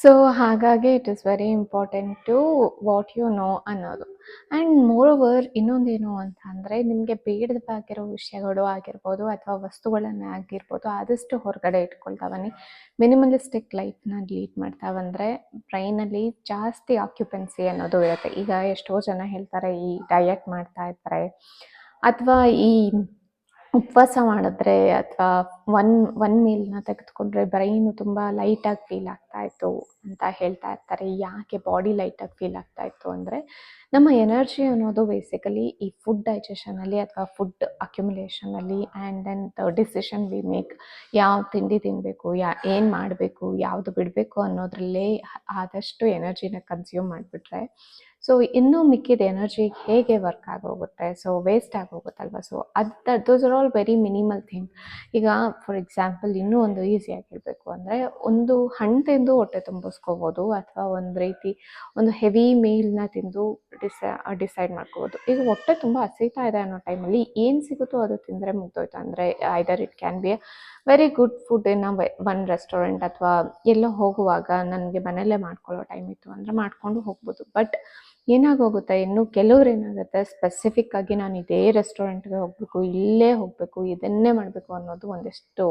So ಹಾಗಾಗಿ it is very important to what you know ಅನ್ನೋದು. And moreover ಇನ್ನೊಂದೇನು ಅಂತ ಅಂದರೆ, ನಿಮಗೆ ಬೇಡವಾಗಿರೋ ವಿಷಯಗಳು ಆಗಿರ್ಬೋದು ಅಥವಾ ವಸ್ತುಗಳನ್ನೇ ಆಗಿರ್ಬೋದು ಆದಷ್ಟು ಹೊರಗಡೆ ಇಟ್ಕೊಳ್ತಾ ಬನ್ನಿ. ಮಿನಿಮಲಿಸ್ಟಿಕ್ ಲೈಫ್ನ ಲೀಡ್ ಮಾಡ್ತಾ ಬಂದರೆ ಬ್ರೈನಲ್ಲಿ ಜಾಸ್ತಿ ಆಕ್ಯುಪೆನ್ಸಿ ಅನ್ನೋದು ಇರುತ್ತೆ. ಈಗ ಎಷ್ಟೋ ಜನ ಹೇಳ್ತಾರೆ ಈ ಡಯಟ್ ಮಾಡ್ತಾ ಇರ್ತಾರೆ ಅಥವಾ ಈ ಉಪವಾಸ ಮಾಡಿದ್ರೆ ಅಥವಾ ಒನ್ ಮೀಲ್ನ ತೆಗೆದುಕೊಂಡ್ರೆ ಬ್ರೈನು ತುಂಬ ಲೈಟಾಗಿ ಫೀಲ್ ಆಗ್ತಾಯಿತ್ತು ಅಂತ ಹೇಳ್ತಾ ಇರ್ತಾರೆ. ಯಾಕೆ ಬಾಡಿ ಲೈಟಾಗಿ ಫೀಲ್ ಆಗ್ತಾಯಿತ್ತು ಅಂದರೆ, ನಮ್ಮ ಎನರ್ಜಿ ಅನ್ನೋದು ಬೇಸಿಕಲಿ ಈ ಫುಡ್ ಡೈಜೆಷನಲ್ಲಿ ಅಥವಾ ಫುಡ್ ಅಕ್ಯುಮುಲೇಷನಲ್ಲಿ and then the decision we make, ಯಾವ ತಿಂಡಿ ತಿನ್ನಬೇಕು, ಏನು ಮಾಡಬೇಕು, ಯಾವುದು ಬಿಡಬೇಕು ಅನ್ನೋದ್ರಲ್ಲೇ ಆದಷ್ಟು ಎನರ್ಜಿನ ಕನ್ಸ್ಯೂಮ್ ಮಾಡಿಬಿಟ್ರೆ ಸೊ ಇನ್ನೂ ಮಿಕ್ಕಿದ ಎನರ್ಜಿ ಹೇಗೆ ವರ್ಕ್ ಆಗೋಗುತ್ತೆ, ಸೊ ವೇಸ್ಟ್ ಆಗೋಗುತ್ತಲ್ವ. So those are all very minimal thing. ಈಗ ಫಾರ್ ಎಕ್ಸಾಂಪಲ್ ಇನ್ನೂ ಒಂದು ಈಸಿಯಾಗಿ ಹೇಳಬೇಕು ಅಂದರೆ, ಒಂದು ಹಣ್ಣು ತಿಂದು ಹೊಟ್ಟೆ ತುಂಬಿಸ್ಕೋಬೋದು ಅಥವಾ ಒಂದು ರೀತಿ ಒಂದು ಹೆವಿ ಮೀಲ್ನ ತಿಂದು ಡಿಸೈಡ್ ಮಾಡ್ಕೋಬೋದು. ಈಗ ಹೊಟ್ಟೆ ತುಂಬ ಹಸಿತಾ ಇದೆ ಅನ್ನೋ ಟೈಮಲ್ಲಿ ಏನು ಸಿಗುತ್ತೋ ಅದು ತಿಂದರೆ ಮುಗ್ದೋಯ್ತು. ಅಂದರೆ either it can be very good food in one restaurant ಅಥವಾ ಎಲ್ಲೋ ಹೋಗುವಾಗ ನನಗೆ ಮನೆಯಲ್ಲೇ ಮಾಡ್ಕೊಳ್ಳೋ ಟೈಮ್ ಇತ್ತು ಅಂದರೆ ಮಾಡ್ಕೊಂಡು ಹೋಗ್ಬೋದು. ಬಟ್ ಏನಾಗೋಗುತ್ತೆ, ಇನ್ನು ಕೆಲವ್ರು ಏನಾಗುತ್ತೆ ಸ್ಪೆಸಿಫಿಕ್ ಆಗಿ ನಾನು ಇದೇ ರೆಸ್ಟೋರೆಂಟ್ಗೆ ಹೋಗಬೇಕು, ಇಲ್ಲೇ ಹೋಗಬೇಕು, ಇದನ್ನೇ ಮಾಡಬೇಕು ಅನ್ನೋದು ಒಂದಿಷ್ಟು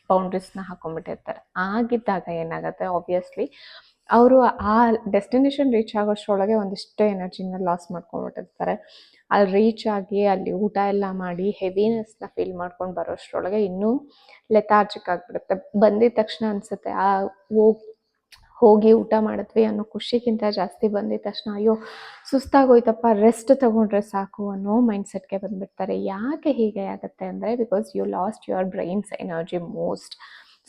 ಬೌಂಡ್ರೀಸ್ನ ಹಾಕೊಂಡ್ಬಿಟ್ಟಿರ್ತಾರೆ. ಆಗಿದ್ದಾಗ ಏನಾಗುತ್ತೆ, ಆಬ್ವಿಯಸ್ಲಿ ಅವರು ಆ ಡೆಸ್ಟಿನೇಷನ್ ರೀಚ್ ಆಗೋಷ್ಟರೊಳಗೆ ಒಂದಿಷ್ಟು ಎನರ್ಜಿನ ಲಾಸ್ ಮಾಡ್ಕೊಂಡ್ಬಿಟ್ಟಿರ್ತಾರೆ. ಅಲ್ಲಿ ರೀಚ್ ಆಗಿ ಅಲ್ಲಿ ಊಟ ಎಲ್ಲ ಮಾಡಿ ಹೆವಿನೆಸ್ನ ಫೀಲ್ ಮಾಡ್ಕೊಂಡು ಬರೋಷ್ಟರೊಳಗೆ ಇನ್ನೂ ಲೆಥಾರ್ಜಿಕ್ ಆಗಿಬಿಡುತ್ತೆ. ಬಂದಿದ ತಕ್ಷಣ ಅನಿಸುತ್ತೆ ಹೋಗಿ ಊಟ ಮಾಡಿದ್ವಿ ಅನ್ನೋ ಖುಷಿಗಿಂತ ಜಾಸ್ತಿ ಬಂದಿದ ತಕ್ಷಣ ಅಯ್ಯೋ ಸುಸ್ತಾಗೋಯ್ತಪ್ಪ, ರೆಸ್ಟ್ ತಗೊಂಡ್ರೆ ಸಾಕು ಅನ್ನೋ ಮೈಂಡ್ಸೆಟ್ಗೆ ಬಂದುಬಿಡ್ತಾರೆ. ಯಾಕೆ ಹೀಗೆ ಆಗುತ್ತೆ ಅಂದರೆ, because you lost your brains energy most.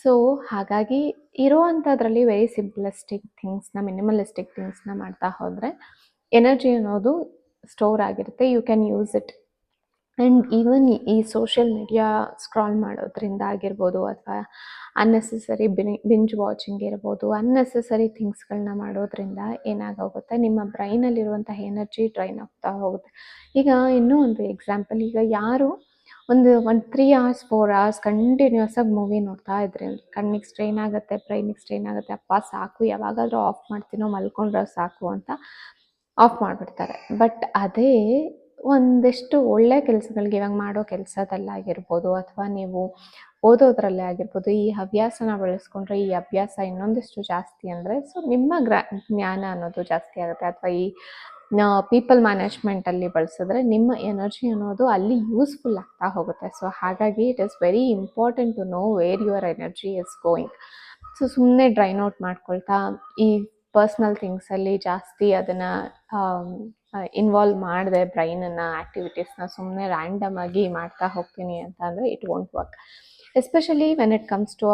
So ಹಾಗಾಗಿ ಇರೋವಂಥದ್ರಲ್ಲಿ ವೆರಿ ಸಿಂಪ್ಲಿಸ್ಟಿಕ್ ಥಿಂಗ್ಸ್ನ, ಮಿನಿಮಲಿಸ್ಟಿಕ್ ಥಿಂಗ್ಸ್ನ ಮಾಡ್ತಾ ಹೋದರೆ ಎನರ್ಜಿ ಅನ್ನೋದು ಸ್ಟೋರ್ ಆಗಿರುತ್ತೆ. You can use it. And even ಈ ಸೋಷಿಯಲ್ ಮೀಡಿಯಾ ಸ್ಕ್ರಾಲ್ ಮಾಡೋದ್ರಿಂದ ಆಗಿರ್ಬೋದು ಅಥವಾ ಅನ್ನೆಸೆಸರಿ ಬಿಂಜ್ ವಾಚಿಂಗ್ ಇರ್ಬೋದು, ಅನ್ನೆಸೆಸರಿ ಥಿಂಗ್ಸ್ಗಳನ್ನ ಮಾಡೋದ್ರಿಂದ ಏನಾಗೋಗುತ್ತೆ, ನಿಮ್ಮ ಬ್ರೈನಲ್ಲಿರುವಂತಹ ಎನರ್ಜಿ ಡ್ರೈನ್ ಆಗ್ತಾ ಹೋಗುತ್ತೆ. ಈಗ ಇನ್ನೂ ಒಂದು ಎಕ್ಸಾಂಪಲ್, ಈಗ ಯಾರು ಒಂದು 3 hours 4 hours ಕಂಟಿನ್ಯೂಸ್ ಆಗಿ ಮೂವಿ ನೋಡ್ತಾ ಇದ್ರಿ ಅಂದರೆ ಕಣ್ಣಿಗೆ ಸ್ಟ್ರೈನ್ ಆಗುತ್ತೆ, ಬ್ರೈನಿಗೆ ಸ್ಟ್ರೈನ್ ಆಗುತ್ತೆ. ಅಪ್ಪ ಸಾಕು, ಯಾವಾಗಾದರೂ ಆಫ್ ಮಾಡ್ತೀನೋ ಮಲ್ಕೊಂಡ್ರೆ ಸಾಕು ಅಂತ ಆಫ್ ಮಾಡಿಬಿಡ್ತಾರೆ. ಬಟ್ ಅದೇ ಒಂದಿಷ್ಟು ಒಳ್ಳೆ ಕೆಲಸಗಳಿಗೆ, ಇವಾಗ ಮಾಡೋ ಕೆಲಸದಲ್ಲಾಗಿರ್ಬೋದು ಅಥವಾ ನೀವು ಓದೋದ್ರಲ್ಲೇ ಆಗಿರ್ಬೋದು, ಈ ಹವ್ಯಾಸನ ಬೆಳೆಸ್ಕೊಂಡ್ರೆ ಈ ಅಭ್ಯಾಸ ಇನ್ನೊಂದಿಷ್ಟು ಜಾಸ್ತಿ ಅಂದರೆ ಸೊ ನಿಮ್ಮ ಜ್ಞಾನ ಅನ್ನೋದು ಜಾಸ್ತಿ ಆಗುತ್ತೆ. ಅಥವಾ ಈ ಪೀಪಲ್ ಮ್ಯಾನೇಜ್ಮೆಂಟಲ್ಲಿ ಬಳಸಿದ್ರೆ ನಿಮ್ಮ ಎನರ್ಜಿ ಅನ್ನೋದು ಅಲ್ಲಿ ಯೂಸ್ಫುಲ್ ಆಗ್ತಾ ಹೋಗುತ್ತೆ. ಸೊ ಹಾಗಾಗಿ it is very important to know where your energy is going. So ಸುಮ್ಮನೆ ಡ್ರೈನ್ ಔಟ್ ಮಾಡ್ಕೊಳ್ತಾ ಈ ಪರ್ಸ್ನಲ್ ಥಿಂಗ್ಸಲ್ಲಿ ಜಾಸ್ತಿ ಅದನ್ನು ಇನ್ವಾಲ್ವ್ ಮಾಡಿದೆ ಬ್ರೈನನ್ನು, ಆ್ಯಕ್ಟಿವಿಟೀಸ್ನ ಸುಮ್ಮನೆ ರ್ಯಾಂಡಮ್ ಆಗಿ ಮಾಡ್ತಾ ಹೋಗ್ತೀನಿ ಅಂತ ಅಂದರೆ it won't work. Especially when it comes to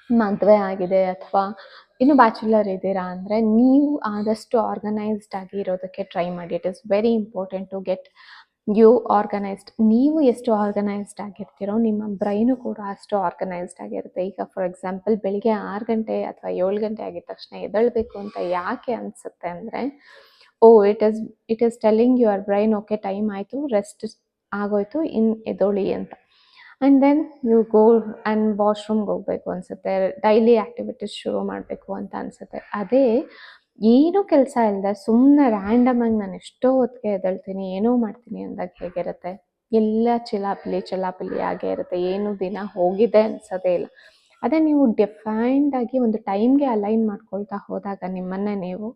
ಮದುವೆ ಆಗಿದೆ ಅಥವಾ ಇನ್ನು ಬ್ಯಾಚುಲರ್ ಇದ್ದೀರಾ ಅಂದರೆ ನೀವು ಆದಷ್ಟು ಆರ್ಗನೈಸ್ಡ್ ಆಗಿ ಇರೋದಕ್ಕೆ ಟ್ರೈ ಮಾಡಿ. It is very important to get you organised. ನೀವು ಎಷ್ಟು ಆರ್ಗನೈಸ್ಡ್ ಆಗಿರ್ತೀರೋ ನಿಮ್ಮ ಬ್ರೈನು ಕೂಡ ಅಷ್ಟು ಆರ್ಗನೈಸ್ಡ್ ಆಗಿರುತ್ತೆ. ಈಗ ಫಾರ್ ಎಕ್ಸಾಂಪಲ್ ಬೆಳಿಗ್ಗೆ 6 ಗಂಟೆ ಅಥವಾ 7 ಗಂಟೆ ಆಗಿದ ತಕ್ಷಣ ಎದ್ದೇಳಬೇಕು ಅಂತ ಯಾಕೆ ಅನಿಸುತ್ತೆ ಅಂದರೆ, it is telling your brain okay time ಆಯಿತು, ರೆಸ್ಟ್ ಆಗೋಯ್ತು, ಎದ್ದೋಳಿ ಅಂತ. And then you go and ವಾಶ್ರೂಮ್ಗೆ ಹೋಗಬೇಕು ಅನಿಸುತ್ತೆ, ಡೈಲಿ ಆ್ಯಕ್ಟಿವಿಟೀಸ್ ಶುರು ಮಾಡಬೇಕು ಅಂತ ಅನಿಸುತ್ತೆ. ಅದೇ ಏನೂ ಕೆಲಸ ಇಲ್ಲದೆ ಸುಮ್ಮನೆ ರ್ಯಾಂಡಮಾಗಿ ನಾನು ಎಷ್ಟೋ ಹೊತ್ತಿಗೆ ಎದ್ದೇಳ್ತೀನಿ, ಏನೋ ಮಾಡ್ತೀನಿ ಅಂದಾಗ ಹೇಗಿರುತ್ತೆ, ಎಲ್ಲ ಚಿಲಾಪಿಲಿ ಆಗೇ ಇರುತ್ತೆ. ಏನು ದಿನ ಹೋಗಿದೆ ಅನಿಸೋದೇ ಇಲ್ಲ. ಅದೇ ನೀವು ಡಿಫೈನ್ಡಾಗಿ ಒಂದು ಟೈಮ್ಗೆ ಅಲೈನ್ ಮಾಡ್ಕೊಳ್ತಾ ಹೋದಾಗ ನಿಮ್ಮನ್ನೇ ನೀವು,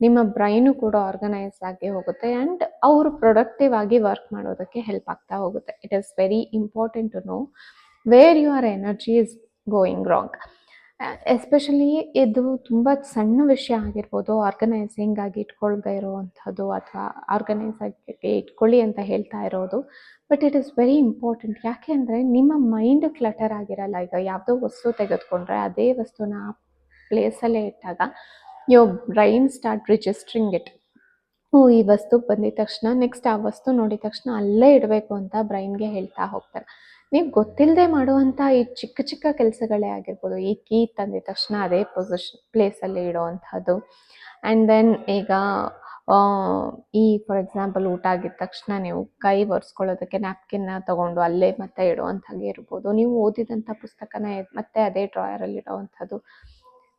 ನಿಮ್ಮ ಬ್ರೈನು ಕೂಡ ಆರ್ಗನೈಸ್ ಆಗಿ ಹೋಗುತ್ತೆ ಆ್ಯಂಡ್ ಅವರು ಪ್ರೊಡಕ್ಟಿವ್ ಆಗಿ ವರ್ಕ್ ಮಾಡೋದಕ್ಕೆ ಹೆಲ್ಪ್ ಆಗ್ತಾ ಹೋಗುತ್ತೆ. It is very important to know where your energy is going wrong. Especially ಇದು ತುಂಬ ಸಣ್ಣ ವಿಷಯ ಆಗಿರ್ಬೋದು, ಆರ್ಗನೈಸಿಂಗ್ ಆಗಿ ಇಟ್ಕೊಳ್ದೇ ಇರೋವಂಥದ್ದು ಅಥವಾ ಆರ್ಗನೈಸ್ ಆಗಿ ಇಟ್ಕೊಳ್ಳಿ ಅಂತ ಹೇಳ್ತಾ ಇರೋದು. But it is very important. ಯಾಕೆ ಅಂದರೆ ನಿಮ್ಮ ಮೈಂಡ್ ಕ್ಲಟರ್ ಆಗಿರಲ್ಲ. ಈಗ ಯಾವುದೋ ವಸ್ತು ತೆಗೆದುಕೊಂಡ್ರೆ ಅದೇ ವಸ್ತುನ ಆ ಪ್ಲೇಸಲ್ಲೇ ಇಟ್ಟಾಗ your brain start registering it. ಈ ವಸ್ತು ಬಂದಿದ ತಕ್ಷಣ ನೆಕ್ಸ್ಟ್ ಆ ವಸ್ತು ನೋಡಿದ ತಕ್ಷಣ ಅಲ್ಲೇ ಇಡಬೇಕು ಅಂತ ಬ್ರೈನ್ಗೆ ಹೇಳ್ತಾ ಹೋಗ್ತಾರೆ. ನೀವು ಗೊತ್ತಿಲ್ಲದೆ ಮಾಡುವಂಥ ಈ ಚಿಕ್ಕ ಚಿಕ್ಕ ಕೆಲಸಗಳೇ ಆಗಿರ್ಬೋದು, ಈ ಕೀ ತಂದಿದ ತಕ್ಷಣ ಅದೇ ಪ್ಲೇಸಲ್ಲಿ ಇಡೋವಂಥದ್ದು. ಆ್ಯಂಡ್ ದೆನ್ ಈಗ ಈ ಫಾರ್ ಎಕ್ಸಾಂಪಲ್ ಊಟ ಆಗಿದ ತಕ್ಷಣ ನೀವು ಕೈ ಒರೆಸ್ಕೊಳ್ಳೋದಕ್ಕೆ ನ್ಯಾಪ್ಕಿನ್ನ ತೊಗೊಂಡು ಅಲ್ಲೇ ಮತ್ತೆ ಇಡುವಂಥದ್ದು ಇರ್ಬೋದು. ನೀವು ಓದಿದಂಥ ಪುಸ್ತಕನ ಮತ್ತೆ ಅದೇ ಡ್ರಾಯರಲ್ಲಿ ಇಡೋವಂಥದ್ದು.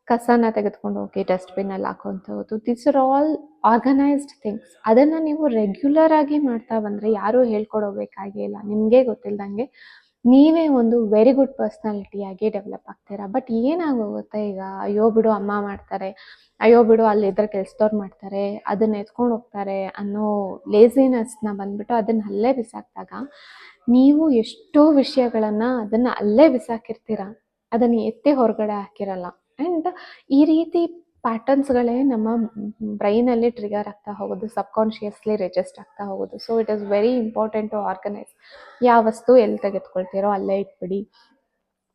ಕಸನ ತೆಗೆದುಕೊಂಡು ಹೋಗಿ ಡಸ್ಟ್‌ಬಿನ್ನಲ್ಲಿ ಹಾಕುವಂಥದ್ದು. These are all organised things. ಅದನ್ನು ನೀವು ರೆಗ್ಯುಲರ್ ಆಗಿ ಮಾಡ್ತಾ ಬಂದರೆ ಯಾರೂ ಹೇಳ್ಕೊಡೋಬೇಕಾಗೇ ಇಲ್ಲ. ನಿಮಗೇ ಗೊತ್ತಿಲ್ದಂಗೆ ನೀವೇ ಒಂದು ವೆರಿ ಗುಡ್ ಪರ್ಸ್ನಾಲಿಟಿಯಾಗಿ ಡೆವಲಪ್ ಆಗ್ತೀರಾ. ಬಟ್ ಏನಾಗೋಗುತ್ತೆ ಈಗ, ಅಯ್ಯೋ ಬಿಡು ಅಮ್ಮ ಮಾಡ್ತಾರೆ, ಅಯ್ಯೋ ಬಿಡು ಅಲ್ಲಿದ್ದರೆ ಕೆಲ್ಸದವ್ರು ಮಾಡ್ತಾರೆ, ಅದನ್ನ ಎತ್ಕೊಂಡು ಹೋಗ್ತಾರೆ ಅನ್ನೋ ಲೇಸಿನೆಸ್ನ ಬಂದ್ಬಿಟ್ಟು ಅದನ್ನ ಅಲ್ಲೇ ಬಿಸಾಕಿದಾಗ ನೀವು ಎಷ್ಟೋ ವಿಷಯಗಳನ್ನು ಅದನ್ನು ಅಲ್ಲೇ ಬಿಸಾಕಿರ್ತೀರ, ಅದನ್ನು ಎತ್ತಿ ಹೊರಗಡೆ ಹಾಕಿರಲ್ಲ. ಆ್ಯಂಡ್ ಈ ರೀತಿ ಪ್ಯಾಟರ್ನ್ಸ್ಗಳೇ ನಮ್ಮ ಬ್ರೈನಲ್ಲಿ ಟ್ರಿಗರ್ ಆಗ್ತಾ ಹೋಗೋದು, ಸಬ್ಕಾನ್ಷಿಯಸ್ಲಿ ರಿಜಿಸ್ಟ್ ಆಗ್ತಾ ಹೋಗೋದು. So it is very important to organise. ಯಾವ ವಸ್ತು ಎಲ್ಲಿ ತೆಗೆದುಕೊಳ್ತೀರೋ ಅಲ್ಲೇ ಇಟ್ಬಿಡಿ.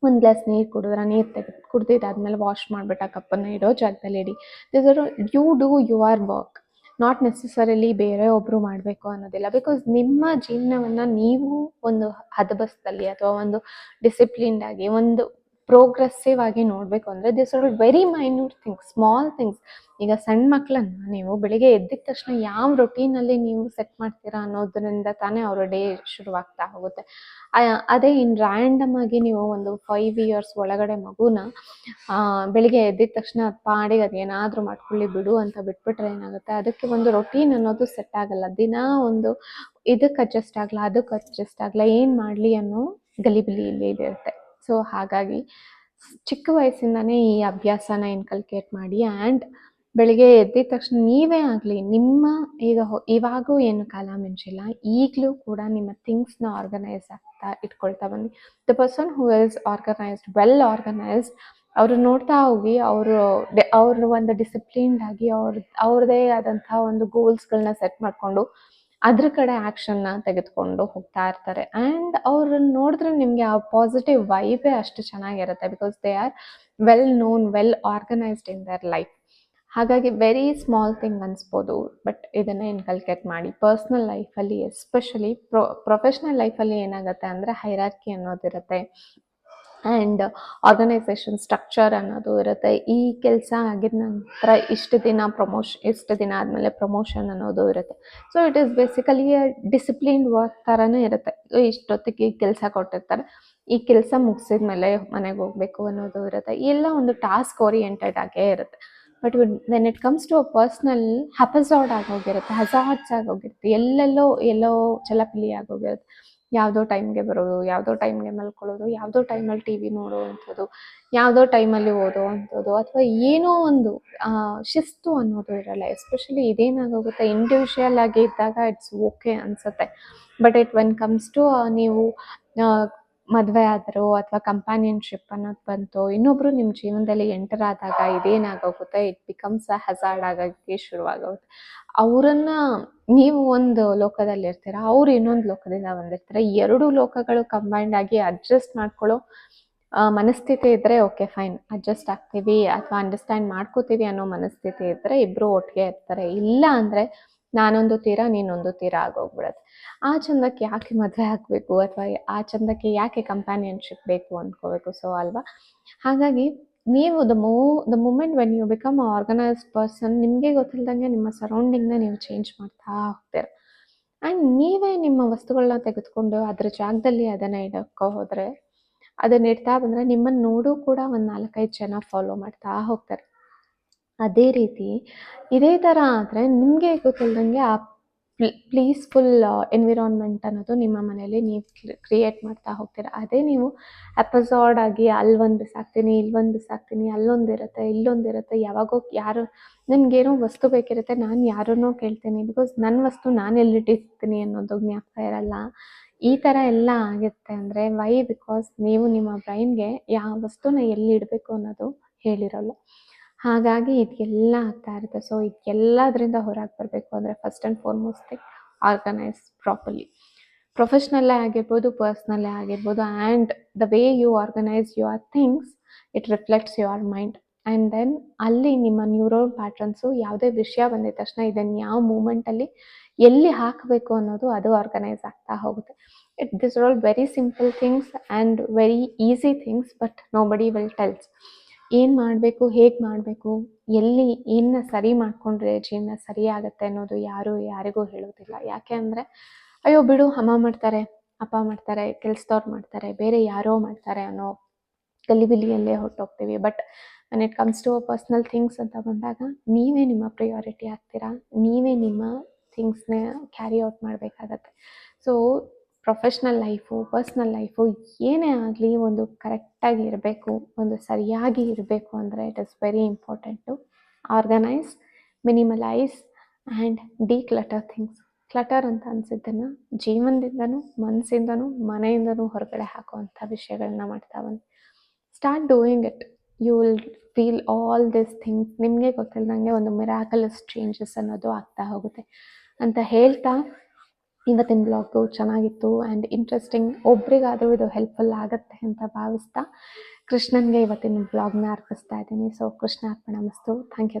ಒಂದು ಗ್ಲಾಸ್ ನೀರು ಕುಡಿದ್ರೆ ನೀರು ಕುಡ್ದಿದ್ದಾದ್ಮೇಲೆ ವಾಶ್ ಮಾಡಿಬಿಟ್ಟು ಆ ಕಪ್ಪನ್ನು ಇಡೋ ಜಾಗದಲ್ಲಿ ಇಡಿ. You do your work, not necessarily ಬೇರೆ ಒಬ್ಬರು ಮಾಡಬೇಕು ಅನ್ನೋದಿಲ್ಲ. ಬಿಕಾಸ್ ನಿಮ್ಮ ಜೀವನವನ್ನು ನೀವು ಒಂದು ಹದಬಸ್ತಲ್ಲಿ ಅಥವಾ ಒಂದು ಡಿಸಿಪ್ಲಿನ್ಡ್ ಆಗಿ ಒಂದು ಪ್ರೋಗ್ರೆಸಿವ್ ಆಗಿ ನೋಡಬೇಕು ಅಂದರೆ this are very minute things, small things. ಈಗ ಸಣ್ಣ ಮಕ್ಕಳನ್ನು ನೀವು ಬೆಳಿಗ್ಗೆ ಎದ್ದಿದ ತಕ್ಷಣ ಯಾವ ರೊಟೀನಲ್ಲಿ ನೀವು ಸೆಟ್ ಮಾಡ್ತೀರಾ ಅನ್ನೋದರಿಂದ ತಾನೇ ಅವರ ಡೇ ಶುರುವಾಗ್ತಾ ಹೋಗುತ್ತೆ. ಅದೇ ರ್ಯಾಂಡಮ್ ಆಗಿ ನೀವು ಒಂದು 5 ಇಯರ್ಸ್ ಒಳಗಡೆ ಮಗುನ ಬೆಳಿಗ್ಗೆ ಎದ್ದಿದ ತಕ್ಷಣ ಪಾಡಿಗೆ ಅದು ಏನಾದರೂ ಮಾಡ್ಕೊಳ್ಳಿ ಬಿಡು ಅಂತ ಬಿಟ್ಬಿಟ್ರೆ ಏನಾಗುತ್ತೆ, ಅದಕ್ಕೆ ಒಂದು ರೊಟೀನ್ ಅನ್ನೋದು ಸೆಟ್ ಆಗಲ್ಲ. ದಿನ ಒಂದು ಇದಕ್ಕೆ ಅಡ್ಜಸ್ಟ್ ಆಗಲ್ಲ, ಅದಕ್ಕೆ ಅಡ್ಜಸ್ಟ್ ಆಗಲ್ಲ, ಏನು ಮಾಡಲಿ ಅನ್ನೋ ಗಲಿಬಿಲಿ ಇಲ್ಲಿ ಇರುತ್ತೆ. ಸೊ ಹಾಗಾಗಿ ಚಿಕ್ಕ ವಯಸ್ಸಿಂದನೇ ಈ ಅಭ್ಯಾಸನ ಇನ್ಕಲ್ಕೇಟ್ ಮಾಡಿ. ಆ್ಯಂಡ್ ಬೆಳಿಗ್ಗೆ ಎದ್ದಿದ ತಕ್ಷಣ ನೀವೇ ಆಗಲಿ ನಿಮ್ಮ ಇವಾಗೂ ಏನು ಕಾಲ ಮಿಂಚಿಲ್ಲ, ಈಗಲೂ ಕೂಡ ನಿಮ್ಮ ಥಿಂಗ್ಸ್ನ ಆರ್ಗನೈಸ್ ಆಗ್ತಾ ಇಟ್ಕೊಳ್ತಾ ಬನ್ನಿ. The person who is organised, well organised, ಅವರು ನೋಡ್ತಾ ಹೋಗಿ ಅವರು ಒಂದು ಡಿಸಿಪ್ಲಿನ್ಡ್ ಆಗಿ ಅವ್ರದ್ದೇ ಆದಂಥ ಒಂದು ಗೋಲ್ಸ್ಗಳನ್ನ ಸೆಟ್ ಮಾಡಿಕೊಂಡು ಅದ್ರ ಕಡೆ ಆ್ಯಕ್ಷನ್ನ ತೆಗೆದುಕೊಂಡು ಹೋಗ್ತಾ ಇರ್ತಾರೆ. ಆ್ಯಂಡ್ ಅವ್ರನ್ನ ನೋಡಿದ್ರೆ ನಿಮಗೆ ಆ ಪಾಸಿಟಿವ್ ವೈಬೇ ಅಷ್ಟು ಚೆನ್ನಾಗಿರುತ್ತೆ. Because they are well known, well organised in their life. ಹಾಗಾಗಿ ವೆರಿ ಸ್ಮಾಲ್ ಥಿಂಗ್ ಅನಿಸ್ಬೋದು, ಬಟ್ ಇದನ್ನು ಇನ್ಕಲ್ಕೇಟ್ ಮಾಡಿ. ಪರ್ಸ್ನಲ್ ಲೈಫಲ್ಲಿ ಎಸ್ಪೆಷಲಿ ಪ್ರೊಫೆಷ್ನಲ್ ಲೈಫಲ್ಲಿ ಏನಾಗುತ್ತೆ ಅಂದರೆ ಹೈರಾರ್ಕಿ ಅನ್ನೋದಿರುತ್ತೆ, ಆ್ಯಂಡ್ ಆರ್ಗನೈಸೇಷನ್ ಸ್ಟ್ರಕ್ಚರ್ ಅನ್ನೋದು ಇರುತ್ತೆ. ಈ ಕೆಲಸ ಆಗಿದ ನಂತರ ಇಷ್ಟು ದಿನ ಆದಮೇಲೆ ಪ್ರಮೋಷನ್ ಅನ್ನೋದು ಇರುತ್ತೆ. So it is basically disciplined work ಥರನೇ ಇರುತ್ತೆ. ಇಷ್ಟೊತ್ತಿಗೆ ಈ ಕೆಲಸ ಕೊಟ್ಟಿರ್ತಾರೆ, ಈ ಕೆಲಸ ಮುಗಿಸಿದ ಮೇಲೆ ಮನೆಗೆ ಹೋಗಬೇಕು ಅನ್ನೋದು ಇರುತ್ತೆ. ಎಲ್ಲ ಒಂದು ಟಾಸ್ಕ್ ಓರಿಯೆಂಟೆಡ್ ಆಗೇ ಇರುತ್ತೆ. But when it comes to a personal, haphazard ಆಗೋಗಿರುತ್ತೆ, ಹಜಾರ್ಡ್ಸ್ ಆಗೋಗಿರುತ್ತೆ, ಎಲ್ಲೋ ಚಲಪಿಲಿ ಆಗೋಗಿರುತ್ತೆ. ಯಾವುದೋ ಟೈಮ್ಗೆ ಬರೋದು, ಯಾವುದೋ ಟೈಮ್ಗೆ ಮಲ್ಕೊಳ್ಳೋದು, ಯಾವುದೋ ಟೈಮಲ್ಲಿ ಟಿ ವಿ ನೋಡೋವಂಥದ್ದು, ಯಾವುದೋ ಟೈಮಲ್ಲಿ ಓದೋವಂಥದ್ದು, ಅಥವಾ ಏನೋ ಒಂದು ಶಿಸ್ತು ಅನ್ನೋದು ಇರಲ್ಲ. ಎಸ್ಪೆಷಲಿ ಇದೇನಾಗೋಗುತ್ತೆ, ಇಂಡಿವಿಜುವಲ್ ಆಗಿ ಇದ್ದಾಗ ಇಟ್ಸ್ ಓಕೆ ಅನಿಸುತ್ತೆ. ಬಟ್ ವೆನ್ ಕಮ್ಸ್ ಟು ನೀವು ಮದುವೆ ಆದರೂ ಅಥವಾ ಕಂಪ್ಯಾನಿಯನ್ಶಿಪ್ ಅನ್ನೋದು ಬಂತು, ಇನ್ನೊಬ್ಬರು ನಿಮ್ಮ ಜೀವನದಲ್ಲಿ ಎಂಟರ್ ಆದಾಗ ಇದೇನಾಗೋಗುತ್ತೆ, ಇಟ್ ಬಿಕಮ್ಸ್ ಅ ಹಜಾರ್ಡ್ ಆಗೋಕ್ಕೆ ಶುರುವಾಗುತ್ತೆ. ಅವರನ್ನು ನೀವು ಒಂದು ಲೋಕದಲ್ಲಿ ಇರ್ತೀರ, ಅವ್ರು ಇನ್ನೊಂದು ಲೋಕದಿಂದ ಬಂದಿರ್ತಾರೆ. 2 ಲೋಕಗಳು ಕಂಬೈಂಡ್ ಆಗಿ ಅಡ್ಜಸ್ಟ್ ಮಾಡ್ಕೊಳ್ಳೋ ಮನಸ್ಥಿತಿ ಇದ್ದರೆ ಓಕೆ ಫೈನ್, ಅಡ್ಜಸ್ಟ್ ಆಗ್ತೀವಿ ಅಥವಾ ಅಂಡರ್ಸ್ಟ್ಯಾಂಡ್ ಮಾಡ್ಕೋತೀವಿ ಅನ್ನೋ ಮನಸ್ಥಿತಿ ಇದ್ದರೆ ಇಬ್ಬರು ಒಟ್ಟಿಗೆ ಇರ್ತಾರೆ. ಇಲ್ಲ ಅಂದರೆ ನಾನೊಂದು ತೀರ ನೀನೊಂದು ತೀರ ಆಗೋಗ್ಬಿಡುತ್ತೆ. ಆ ಚಂದಕ್ಕೆ ಯಾಕೆ ಮದುವೆ ಆಗಬೇಕು ಅಥವಾ ಆ ಚಂದಕ್ಕೆ ಯಾಕೆ ಕಂಪ್ಯಾನಿಯನ್ಶಿಪ್ ಬೇಕು ಅಂದ್ಕೋಬೇಕು. ಸೊ ಅಲ್ವಾ, ಹಾಗಾಗಿ ನೀವು the moment when you become a organised person, ನಿಮಗೆ ಗೊತ್ತಿಲ್ದಂಗೆ ನಿಮ್ಮ ಸರೌಂಡಿಂಗ್ನ ನೀವು ಚೇಂಜ್ ಮಾಡ್ತಾ ಹೋಗ್ತೀರ. ಆ್ಯಂಡ್ ನೀವೇ ನಿಮ್ಮ ವಸ್ತುಗಳನ್ನ ತೆಗೆದುಕೊಂಡು ಅದ್ರ ಜಾಗದಲ್ಲಿ ಅದನ್ನು ಇಡೋಕ್ಕೆ ಹೋದರೆ, ಅದನ್ನ ಇಡ್ತಾ ಬಂದರೆ ನಿಮ್ಮನ್ನು ನೋಡು ಕೂಡ ಒಂದು 4-5 ಜನ ಫಾಲೋ ಮಾಡ್ತಾ ಹೋಗ್ತಾರೆ. ಅದೇ ರೀತಿ ಇದೇ ಥರ ಆದರೆ ನಿಮಗೆ ಗೊತ್ತಿಲ್ದಂಗೆ ಆ ಪ್ಲೀಸ್ಫುಲ್ ಎನ್ವಿರಾನ್ಮೆಂಟ್ ಅನ್ನೋದು ನಿಮ್ಮ ಮನೆಯಲ್ಲಿ ನೀವು ಕ್ರಿಯೇಟ್ ಮಾಡ್ತಾ ಹೋಗ್ತೀರ. ಅದೇ ನೀವು ಎಪಿಸೋಡ್ ಆಗಿ ಅಲ್ಲೊಂದು ಬಿಸಾಕ್ತೀನಿ, ಇಲ್ಲೊಂದು ಬಿಸಾಕ್ತೀನಿ, ಅಲ್ಲೊಂದಿರುತ್ತೆ, ಇಲ್ಲೊಂದಿರುತ್ತೆ, ಯಾವಾಗೋ ಯಾರು ನನಗೇನೋ ವಸ್ತು ಬೇಕಿರುತ್ತೆ, ನಾನು ಯಾರನ್ನೋ ಕೇಳ್ತೀನಿ, ಬಿಕಾಸ್ ನನ್ನ ವಸ್ತು ನಾನು ಎಲ್ಲಿಟ್ಟಿರ್ತೀನಿ ಅನ್ನೋದು ಜ್ಞಾಪಕ ಇರಲ್ಲ. ಈ ಥರ ಎಲ್ಲ ಆಗುತ್ತೆ ಅಂದರೆ ವೈ? ಬಿಕಾಸ್ ನೀವು ನಿಮ್ಮ ಬ್ರೈನ್ಗೆ ಯಾವ ವಸ್ತುನ ಎಲ್ಲಿ ಇಡಬೇಕು ಅನ್ನೋದು ಹೇಳಿರಲ್ಲ. ಹಾಗಾಗಿ ಇದೆಲ್ಲ ಆಗ್ತಾ ಇರುತ್ತೆ. ಸೊ ಇದೆಲ್ಲದರಿಂದ ಹೊರಗೆ ಬರಬೇಕು ಅಂದರೆ first and foremost thing, organise properly. ಪ್ರೊಫೆಷ್ನಲ್ಲೇ ಆಗಿರ್ಬೋದು, ಪರ್ಸ್ನಲ್ಲೇ ಆಗಿರ್ಬೋದು. And the way you organise your things, it reflects your mind. And then ಅಲ್ಲಿ ನಿಮ್ಮ ನ್ಯೂರಲ್ ಪ್ಯಾಟ್ರನ್ಸು ಯಾವುದೇ ವಿಷಯ ಬಂದಿದ ತಕ್ಷಣ ಇದನ್ನು ಯಾವ ಮೂಮೆಂಟಲ್ಲಿ ಎಲ್ಲಿ ಹಾಕಬೇಕು ಅನ್ನೋದು ಅದು ಆರ್ಗನೈಸ್ ಆಗ್ತಾ ಹೋಗುತ್ತೆ. This are all very simple things and very easy things, but nobody will tells. ಏನು ಮಾಡಬೇಕು, ಹೇಗೆ ಮಾಡಬೇಕು, ಎಲ್ಲಿ ಏನು ಸರಿ ಮಾಡಿಕೊಂಡ್ರೆ ಜೀವನ ಸರಿ ಆಗುತ್ತೆ ಅನ್ನೋದು ಯಾರಿಗೂ ಹೇಳೋದಿಲ್ಲ. ಯಾಕೆ ಅಂದರೆ ಅಯ್ಯೋ ಬಿಡು, ಅಮ್ಮ ಮಾಡ್ತಾರೆ, ಅಪ್ಪ ಮಾಡ್ತಾರೆ, ಕೆಲಸದವ್ರು ಮಾಡ್ತಾರೆ, ಬೇರೆ ಯಾರೋ ಮಾಡ್ತಾರೆ ಅನ್ನೋ ಗಲಿಬಿಲಿಯಲ್ಲೇ ಹೊರಟೋಗ್ತೀವಿ. But when it comes to personal things ಅಂತ ಬಂದಾಗ ನೀವೇ ನಿಮ್ಮ ಪ್ರಿಯಾರಿಟಿ ಆಗ್ತೀರಾ, ನೀವೇ ನಿಮ್ಮ ಥಿಂಗ್ಸ್ನ ಕ್ಯಾರಿ ಔಟ್ ಮಾಡಬೇಕಾಗತ್ತೆ. So professional life, personal life ಏನೇ ಆಗಲಿ ಒಂದು ಕರೆಕ್ಟಾಗಿ ಇರಬೇಕು, ಒಂದು ಸರಿಯಾಗಿ ಇರಬೇಕು ಅಂದರೆ it is very important to organise, minimalise and declutter things. Clutter ಅಂತ ಅನಿಸಿದ್ದನ್ನು ಜೀವನದಿಂದನೂ, ಮನಸ್ಸಿಂದನೂ, ಮನೆಯಿಂದನೂ ಹೊರಗಡೆ ಹಾಕುವಂಥ ವಿಷಯಗಳನ್ನ ಮಾಡ್ತಾ ಬನ್ನಿ. Start doing it, you will feel all this things. ನಿಮಗೆ ಗೊತ್ತಿಲ್ಲದಂಗೆ ಒಂದು ಮಿರಾಕಲಸ್ ಚೇಂಜಸ್ ಅನ್ನೋದು ಆಗ್ತಾ ಹೋಗುತ್ತೆ ಅಂತ ಹೇಳ್ತಾ, ಇವತ್ತಿನ ಬ್ಲಾಗು ಚೆನ್ನಾಗಿತ್ತು ಆ್ಯಂಡ್ ಇಂಟ್ರೆಸ್ಟಿಂಗ್, ಒಬ್ರಿಗಾದರೂ ಇದು ಹೆಲ್ಪ್ಫುಲ್ ಆಗುತ್ತೆ ಅಂತ ಭಾವಿಸ್ತಾ ಕೃಷ್ಣನಿಗೆ ಇವತ್ತಿನ ಬ್ಲಾಗ್ನ ಅರ್ಪಿಸ್ತಾ ಇದ್ದೀನಿ. ಸೊ ಕೃಷ್ಣ ಅರ್ಪಣ ಮಸ್ತು. Thank you.